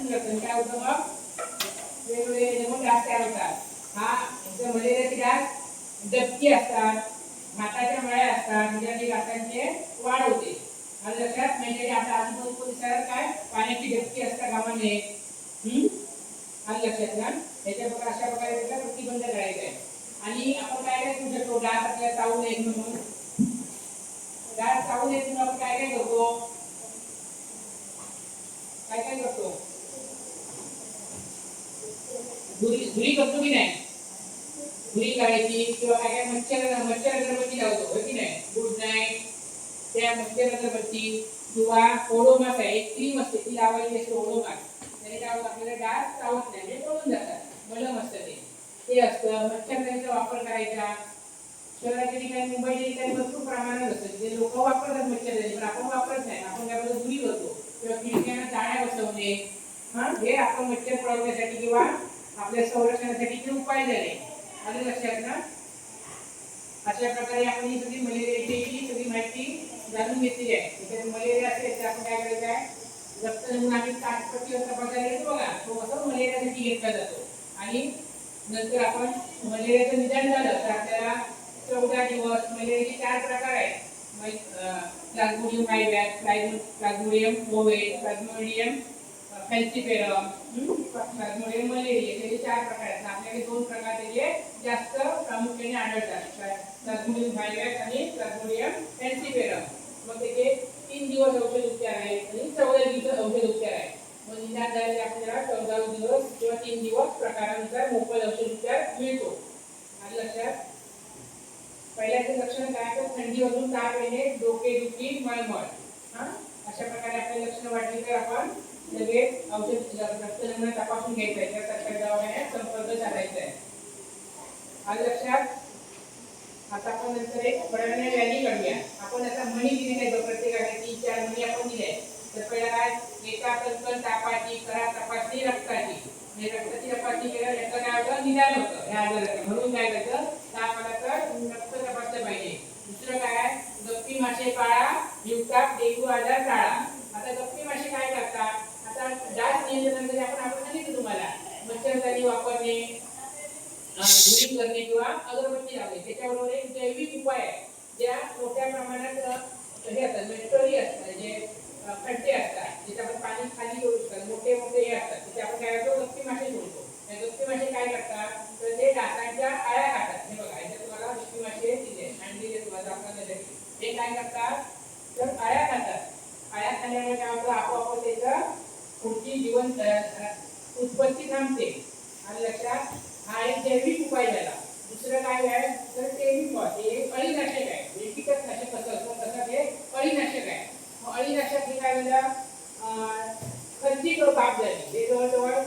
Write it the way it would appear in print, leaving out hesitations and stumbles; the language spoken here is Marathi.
जातं काय होतं मग वेगवेगळे मग डास तयार होतात हा मलेरियाचे डास डबकी असतात भाताच्या मळ्या असतात म्हणजे डासांचे वाढ होते आणि लक्षात म्हणजे आता आजूबाजू परिसरात काय पाण्याची डबकी असतात कामाने आणि लक्षात घ्या याच्या प्रकार अशा प्रकारे त्याचा प्रतिबंध करायचा आहे आणि आपण काय काय करू शकतो डास आपल्याला चावू नये म्हणून डास चावू नये म्हणून आपण काय काय करतो धुरी करतो की नाही धुरी करायची किंवा काय काय मच्छर अगरबत्ती लावतो हो की नाही गुड नाईट त्या मच्छर अगरबत्ती किंवा ओडोमास आहे एक क्रीम असते ती लावायची असते ओडोमास त्याने काय होतं आपल्याला डास चावत नाही म्हणजे पळून जातात मलम असतं ते असतं मच्छरदाणीचा वापर करायचा शहराच्या ठिकाणी मुंबईच्या ठिकाणी भरपूर प्रमाणात असतं ते लोक वापरतात मच्छरदाणी पण आपण वापरत नाही आपण त्याबद्दल धुरी करतो किंवा खिडक्यांना जाळ्या बसवणे हे आपण मच्छर पळवण्यासाठी किंवा आपल्या संरक्षणासाठी ते उपाय झाले आले लक्षात ना अशा प्रकारे आपण ही सगळी मलेरियाची सगळी माहिती जाणून घेतली आहे त्याच्यात मलेरिया असेल तर आपण काय करायचं आहे रक्त नमुना आम्ही ताटपट्टीवर तपासायला येतो बघा तो कसं मलेरियासाठी घेतला जातो आणि नंतर आपण मलेरियाचं निदान झालं तर आपल्याला 14 दिवस मलेरियाचे 4 प्रकार आहेत plasmodium virus plasmodium ovale plasmodium falciparum plasmodium malaria त्याचे 4 प्रकार आहेत आपल्याकडे 2 प्रकार त्याचे जास्त प्रामुख्याने आढळतात प्लाझ्मोडियम वायरस आणि प्लाझ्मोडियम फॅल्सिफेरम मग त्याचे 3 दिवस औषध उपचार आहेत आणि 14 दिवस औषध उपचार आहेत मग निदान झालेले आपल्याला 14 दिवस किंवा 3 दिवस प्रकारानुसार मोफत औषध उपचार मिळतो आणि लक्षात पहिल्याचे लक्षण काय तर थंडी वाजून ताप येणे डोकेदुखी मळमळ अशा प्रकारे आपले लक्षण वाटली तर आपण लगेच औषध रक्त नमुना तपासून घ्यायचा आहे त्या सरकारी दवाखान्यात संपर्क साधायचा आहे आणि लक्षात आता आपण नंतर एक थोड्यावेळाने रॅली काढूया आपण आता मणी दिलेले आहे प्रत्येकाने 3-4 मणी आपण दिले तर पहिला काय एका कणकण तापाची करा तपासणी रक्ताची म्हणजे रक्ताची तपासणी केल्यावर याचं काय होतं निदान होतं ह्या आजाराचं म्हणून काय करायचं ताप आला तर रक्त तपासलं पाहिजे दुसरं काय गप्पी मासे पाळा हिवताप डेंग्यू आजार टाळा आता गप्पी मासे काय करतात आता डास नियंत्रणासाठी आपण सांगितलं तुम्हाला मच्छरदाणी वापरणे धुरी करणे किंवा अगरबत्ती लावणे त्याच्याबरोबर एक जैविक उपाय आहे ज्या मोठ्या प्रमाणात हे असतात मेट्रोली असतात जे खड्डे असतात जिथे आपण पाणी खाली करू शकतो मोठे मोठे हे असतात तिथे आपण काय करतो गप्पी मासे सोडतो त्या गप्पी मासे काय करतात तर ते डासांच्या आळ्या खातात हे बघा इथे तुम्हाला गप्पी मासे दिले आणि दिले तुम्हाला दाखवण्यासाठी ते काय करतात तर आळ्या खातात आळ्या खाल्यामुळे काय होतं आपोआप त्याचं पुढची जीवन उत्पत्ती थांबते आणि लक्षात हा एक जैविक उपाय झाला दुसरं काय आहे तर टेमिकॉस हे अळीनाशक आहे हे कीटकनाशक कसं असतं तसं हे अळीनाशक आहे अळीनाशक हे काय झालं खर्ची बाब झाली हे जवळजवळ